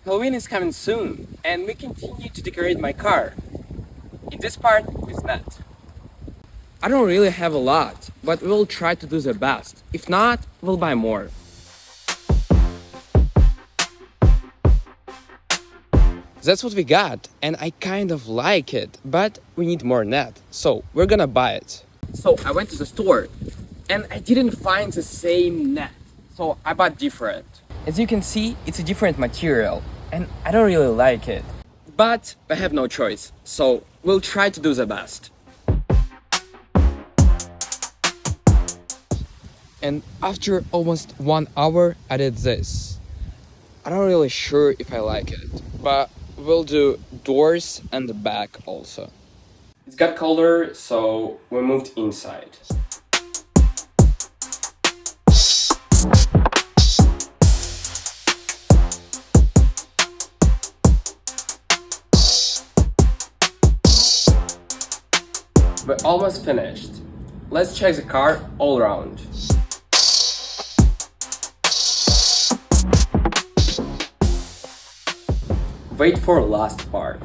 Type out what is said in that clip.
Halloween is coming soon, and we continue to decorate my car. In this part, it's not. I don't really have a lot, but we'll try to do the best. If not, we'll buy more. That's what we got, and I kind of like it, but we need more net, so we're gonna buy it. So I went to the store, and I didn't find the same net, so I bought different. As you can see, it's a different material, and I don't really like it. But I have no choice, so we'll try to do the best. And after almost 1 hour, I did this. I'm not really sure if I like it, but we'll do doors and the back also. It's got color, so we moved inside. We're almost finished. Let's check the car all around. Wait for last part.